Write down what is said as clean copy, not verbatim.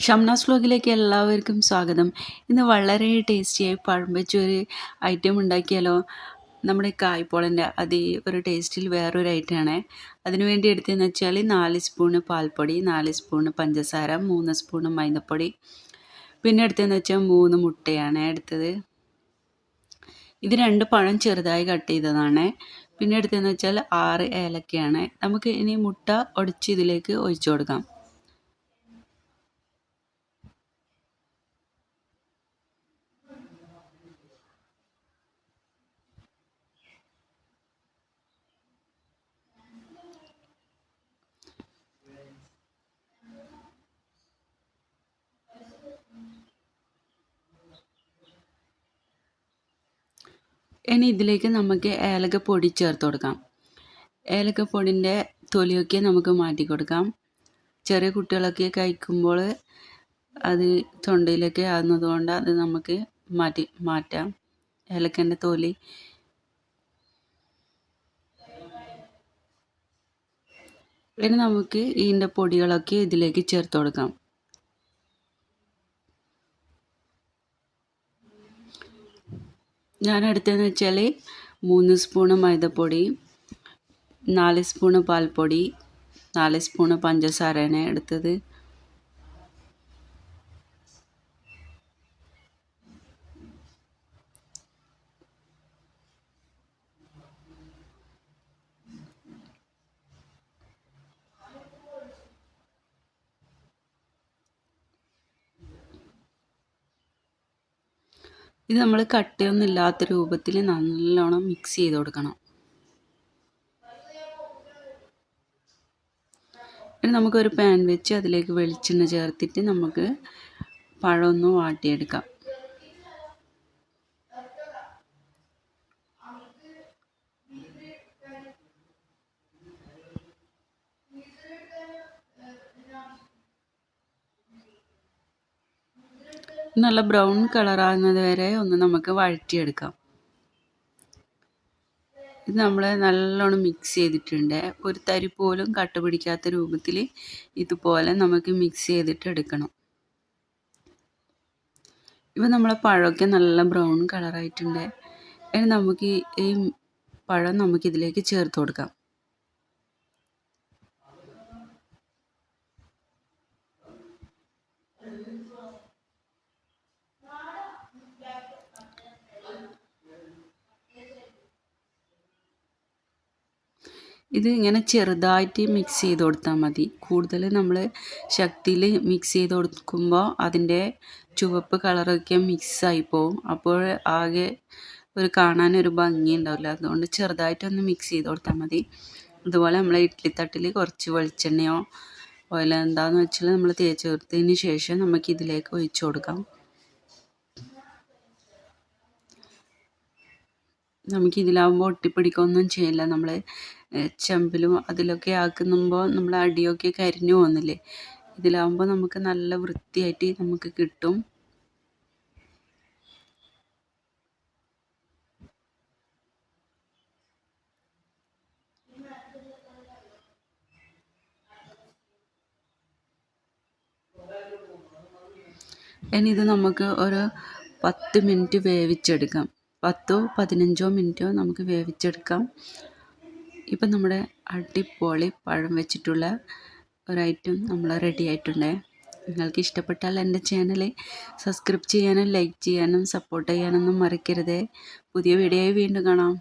ഷംനാസ് വ്ലോഗിലേക്ക് എല്ലാവർക്കും സ്വാഗതം. ഇന്ന് വളരെ ടേസ്റ്റിയായി പഴം വെച്ചൊരു ഐറ്റം ഉണ്ടാക്കിയാലോ. നമ്മുടെ കായ്പോളൻ്റെ അതേ ഒരു ടേസ്റ്റിൽ വേറൊരു ഐറ്റമാണ്. അതിനു വേണ്ടി എടുത്തതെന്ന് വെച്ചാൽ 4 സ്പൂണ് പാൽപ്പൊടി, 4 സ്പൂണ് പഞ്ചസാര, 3 സ്പൂണ് മൈദപ്പൊടി, പിന്നെ എടുത്തതെന്ന് വെച്ചാൽ 3 മുട്ടയാണ് എടുത്തത്. ഇത് 2 പഴം ചെറുതായി കട്ട് ചെയ്തതാണ്. പിന്നെ എടുത്തതെന്ന് വെച്ചാൽ 6 ഏലക്കയാണ്. നമുക്ക് ഇനി മുട്ട ഒടിച്ച് ഇതിലേക്ക് ഒഴിച്ചു കൊടുക്കാം. ഇനി ഇതിലേക്ക് നമുക്ക് ഏലക്കപ്പൊടി ചേർത്ത് കൊടുക്കാം. ഏലക്കപ്പൊടിൻ്റെ തൊലിയൊക്കെ നമുക്ക് മാറ്റി കൊടുക്കാം. ചെറിയ കുട്ടികളൊക്കെ കഴിക്കുമ്പോൾ അത് തൊണ്ടയിലൊക്കെ ആകുന്നതുകൊണ്ട് അത് നമുക്ക് മാറ്റാം ഏലക്കൻ്റെ തൊലി. ഇനി നമുക്ക് ഇതിൻ്റെ പൊടികളൊക്കെ ഇതിലേക്ക് ചേർത്ത് കൊടുക്കാം. ഞാൻ എടുത്തതെന്ന് വെച്ചാൽ 3 സ്പൂണ് മൈദപ്പൊടി, 4 സ്പൂണ് പാൽപ്പൊടി, 4 സ്പൂണ് പഞ്ചസാരയാണ് എടുത്തത്. ഇത് നമ്മൾ കട്ടയൊന്നും ഇല്ലാത്ത രൂപത്തിൽ നല്ലോണം മിക്സ് ചെയ്ത് കൊടുക്കണം. ഇനി നമുക്കൊരു പാൻ വെച്ച് അതിലേക്ക് വെളിച്ചെണ്ണ ചേർത്തിട്ട് നമുക്ക് പഴമൊന്ന് വാട്ടിയെടുക്കാം. നല്ല ബ്രൗൺ കളറാകുന്നത് വരെ ഒന്ന് നമുക്ക് വഴറ്റിയെടുക്കാം. ഇത് നമ്മൾ നല്ലോണം മിക്സ് ചെയ്തിട്ടുണ്ട്. ഒരു തരി പോലും കട്ട പിടിക്കാത്ത രൂപത്തിൽ ഇതുപോലെ നമുക്ക് മിക്സ് ചെയ്തിട്ട് എടുക്കണം. ഇപ്പം നമ്മളെ പഴമൊക്കെ നല്ല ബ്രൗൺ കളറായിട്ടുണ്ട്. ഇനി നമുക്ക് ഈ പഴം നമുക്കിതിലേക്ക് ചേർത്ത് കൊടുക്കാം. ഇത് ഇങ്ങനെ ചെറുതായിട്ട് മിക്സ് ചെയ്ത് കൊടുത്താൽ മതി. കൂടുതൽ നമ്മൾ ശക്തിയിൽ മിക്സ് ചെയ്ത് കൊടുക്കുമ്പോൾ അതിൻ്റെ ചുവപ്പ് കളറൊക്കെ മിക്സായി പോവും. അപ്പോൾ ആകെ കാണാനൊരു ഭംഗി ഉണ്ടാവില്ല. അതുകൊണ്ട് ചെറുതായിട്ടൊന്ന് മിക്സ് ചെയ്ത് കൊടുത്താൽ മതി. അതുപോലെ നമ്മൾ ഇഡ്ഡലിത്തട്ടിൽ കുറച്ച് വെളിച്ചെണ്ണയോ ഓയിലോ എന്താണെന്ന് വെച്ചാൽ നമ്മൾ തേച്ച് കൊടുത്തതിന് ശേഷം നമുക്കിതിലേക്ക് ഒഴിച്ചു കൊടുക്കാം. നമുക്കിതിലാവുമ്പോൾ ഒട്ടിപ്പിടിക്കുകയൊന്നും ചെയ്യില്ല. നമ്മൾ ചെമ്പിലും അതിലൊക്കെ ആക്കുമ്പോൾ നമ്മൾ അടിയൊക്കെ കരിഞ്ഞു പോകുന്നില്ലേ. ഇതിലാവുമ്പോൾ നമുക്ക് നല്ല വൃത്തിയായിട്ട് നമുക്ക് കിട്ടും. ഇനി ഇത് നമുക്ക് ഒരു 10 മിനിറ്റ് വേവിച്ചെടുക്കാം. 10-15 മിനിറ്റോ നമുക്ക് വേവിച്ചെടുക്കാം. ഇപ്പം നമ്മുടെ അടിപൊളി പഴം വെച്ചിട്ടുള്ള ഒരു ഐറ്റം നമ്മൾ റെഡി ആയിട്ടുണ്ട്. നിങ്ങൾക്ക് ഇഷ്ടപ്പെട്ടാൽ എൻ്റെ ചാനൽ സബ്സ്ക്രൈബ് ചെയ്യാനും ലൈക്ക് ചെയ്യാനും സപ്പോർട്ട് ചെയ്യാനൊന്നും മറക്കരുത്. പുതിയ വീഡിയോയിൽ വീണ്ടും കാണാം.